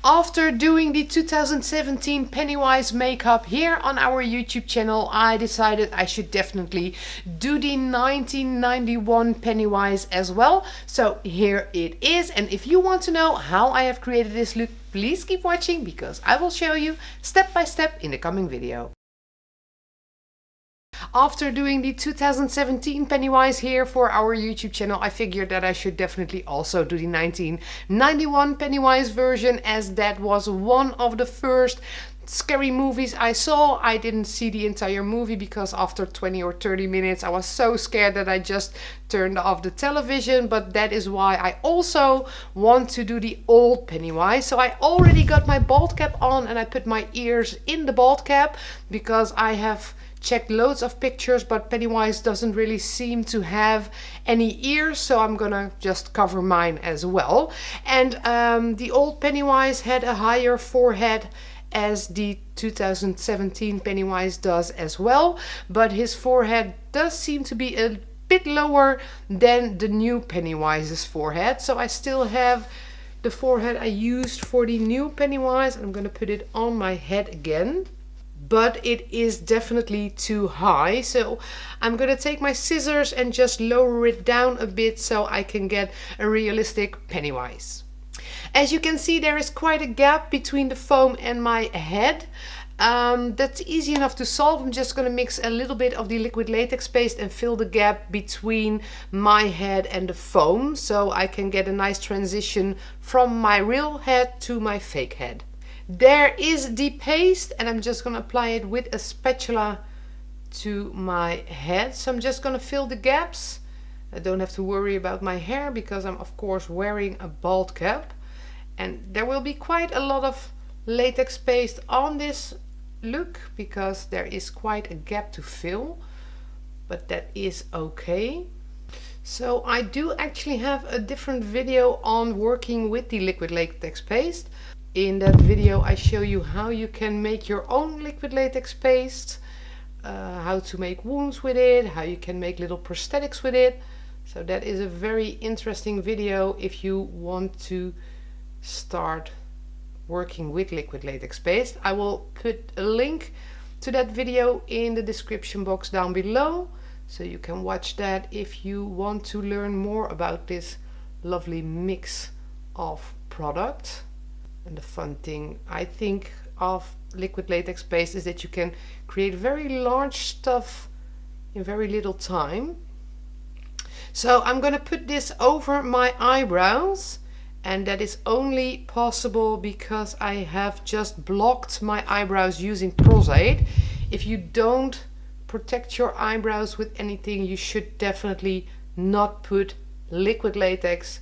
After doing the 2017 Pennywise makeup here on our YouTube channel, I decided I should definitely do the 1991 Pennywise as well. So here it is, and if you want to know how I have created this look, please keep watching because I will show you step by step in the coming video. After doing the 2017 Pennywise here for our YouTube channel, I figured that I should definitely also do the 1991 Pennywise version, as that was one of the first scary movies I saw. I didn't see the entire movie because after 20 or 30 minutes I was so scared that I just turned off the television, but that is why I also want to do the old Pennywise. So I already got my bald cap on and I put my ears in the bald cap because I have checked loads of pictures, but Pennywise doesn't really seem to have any ears, so I'm gonna just cover mine as well. And the old Pennywise had a higher forehead as the 2017 Pennywise does as well, but his forehead does seem to be a bit lower than the new Pennywise's forehead. So I still have the forehead I used for the new Pennywise. I'm gonna put it on my head again, but it is definitely too high. So I'm gonna take my scissors and just lower it down a bit so I can get a realistic Pennywise. As you can see, there is quite a gap between the foam and my head. That's easy enough to solve. I'm just gonna mix a little bit of the liquid latex paste and fill the gap between my head and the foam so I can get a nice transition from my real head to my fake head. There is the paste, and I'm just gonna apply it with a spatula to my head. So I'm just gonna fill the gaps. I don't have to worry about my hair because I'm of course wearing a bald cap, and there will be quite a lot of latex paste on this look because there is quite a gap to fill, but that is okay. So I do actually have a different video on working with the liquid latex paste. In that video I show you how you can make your own liquid latex paste, how to make wounds with it, how you can make little prosthetics with it. So that is a very interesting video if you want to start working with liquid latex paste. I will put a link to that video in the description box down below, so you can watch that if you want to learn more about this lovely mix of product. And the fun thing I think of liquid latex paste is that you can create very large stuff in very little time. So I'm gonna put this over my eyebrows, and that is only possible because I have just blocked my eyebrows using Pros-Aid. If you don't protect your eyebrows with anything, you should definitely not put liquid latex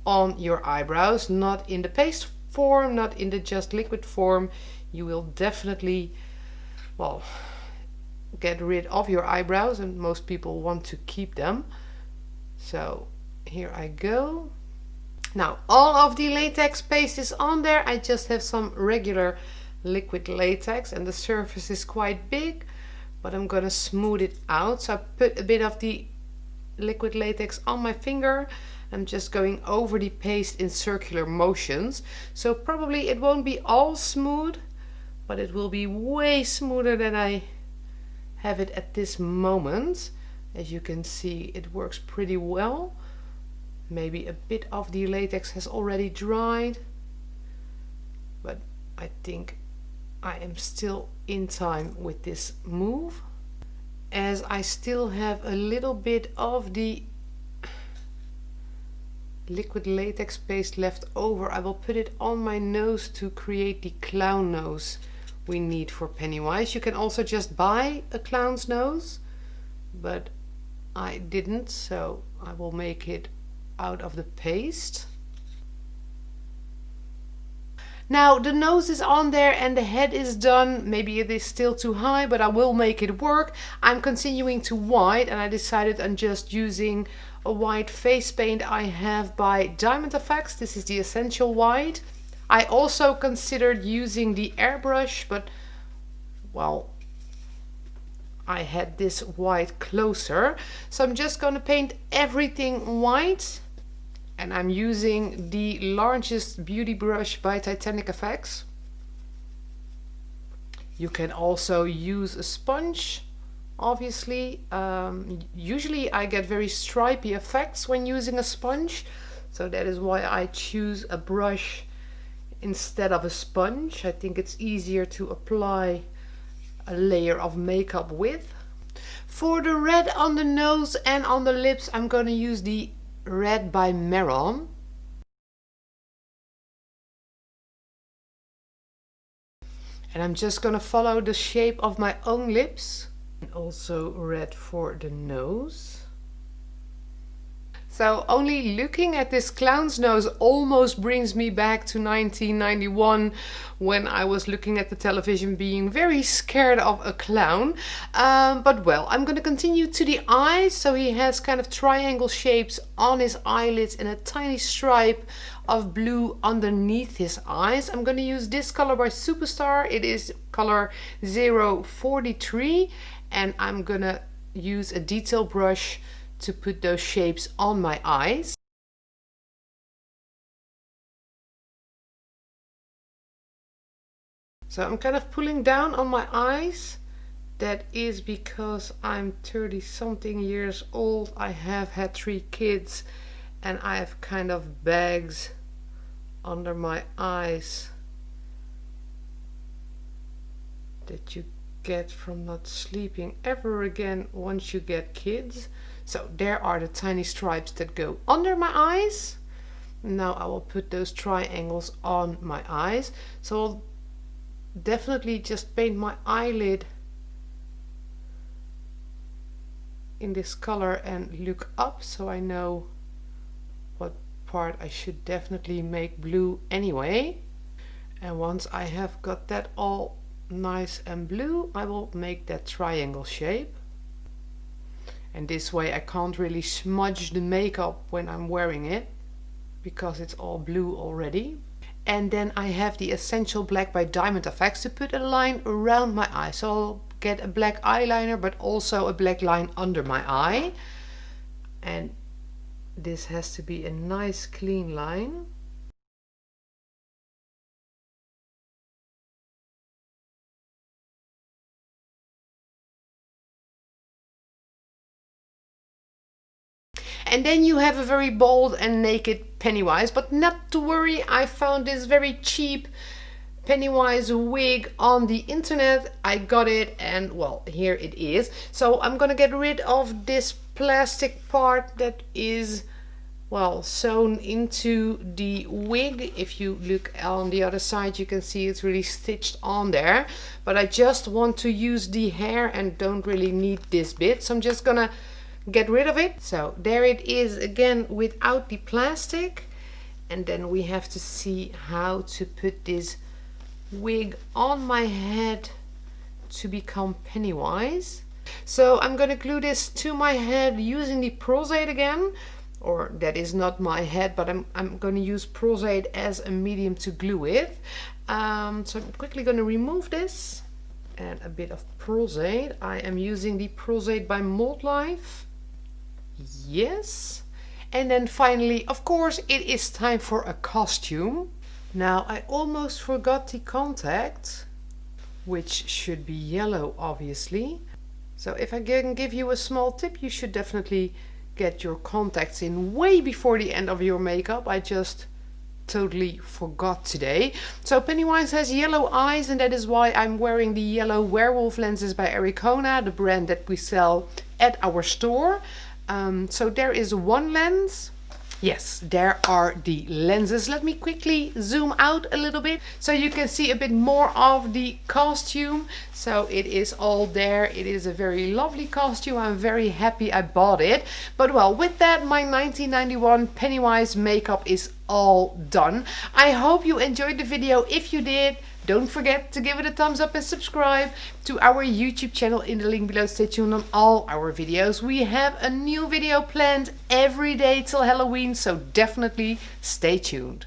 on your eyebrows, not in the paste form, not in the just liquid form. You will definitely, well, get rid of your eyebrows, and most people want to keep them. So here I go. Now all of the latex paste is on there. I just have some regular liquid latex and the surface is quite big, but I'm gonna smooth it out. So I put a bit of the liquid latex on my finger. I'm just going over the paste in circular motions. So probably it won't be all smooth, but it will be way smoother than I have it at this moment. As you can see, it works pretty well. Maybe a bit of the latex has already dried, but I think I am still in time with this move. As I still have a little bit of the liquid latex paste left over, I will put it on my nose to create the clown nose we need for Pennywise. You can also just buy a clown's nose, but I didn't, so I will make it out of the paste. Now the nose is on there and the head is done. Maybe it is still too high, but I will make it work. I'm continuing to white, and I decided on just using a white face paint I have by Diamond Effects. This is the Essential White. I also considered using the airbrush, but well, I had this white closer. So I'm just going to paint everything white. And I'm using the largest beauty brush by Titanic Effects. You can also use a sponge, obviously. Usually I get very stripy effects when using a sponge, so that is why I choose a brush instead of a sponge. I think it's easier to apply a layer of makeup with. For the red on the nose and on the lips, I'm going to use the Red by Meron. And I'm just going to follow the shape of my own lips. And also red for the nose. So only looking at this clown's nose almost brings me back to 1991, when I was looking at the television being very scared of a clown. But well, I'm going to continue to the eyes. So he has kind of triangle shapes on his eyelids and a tiny stripe of blue underneath his eyes. I'm going to use this color by Superstar. It is color 043, and I'm going to use a detail brush to put those shapes on my eyes. So I'm kind of pulling down on my eyes. That is because I'm 30 something years old. I have had 3 kids and I have kind of bags under my eyes that you get from not sleeping ever again once you get kids. So there are the tiny stripes that go under my eyes. Now I will put those triangles on my eyes. So I'll definitely just paint my eyelid in this color and look up, so I know what part I should definitely make blue anyway. And once I have got that all nice and blue, I will make that triangle shape. And this way I can't really smudge the makeup when I'm wearing it, because it's all blue already. And then I have the Essential Black by Diamond Effects to put a line around my eye. So I'll get a black eyeliner, but also a black line under my eye. And this has to be a nice clean line. And then you have a very bold and naked Pennywise, but not to worry, I found this very cheap Pennywise wig on the internet. I got it and well, here it is. So I'm gonna get rid of this plastic part that is, well, sewn into the wig. If you look on the other side, you can see it's really stitched on there, but I just want to use the hair and don't really need this bit, so I'm just gonna get rid of it. So there it is again without the plastic. And then we have to see how to put this wig on my head to become Pennywise. So I'm going to glue this to my head using the Prosade again, or that is not my head, but I'm going to use Prosade as a medium to glue with. So I'm quickly going to remove this and a bit of Prosade. I am using the Prosade by Mold Life. Yes. And then finally, of course, it is time for a costume. Now I almost forgot the contact, which should be yellow obviously. So if I can give you a small tip, you should definitely get your contacts in way before the end of your makeup. I just totally forgot today. So Pennywise has yellow eyes, and that is why I'm wearing the yellow werewolf lenses by Ericona, the brand that we sell at our store. So there is one lens. Yes, there are the lenses. Let me quickly zoom out a little bit so you can see a bit more of the costume. So it is all there. It is a very lovely costume. I'm very happy I bought it. But well, with that, my 1991 Pennywise makeup is all done. I hope you enjoyed the video. If you did, don't forget to give it a thumbs up and subscribe to our YouTube channel in the link below. Stay tuned on all our videos. We have a new video planned every day till Halloween, so definitely stay tuned.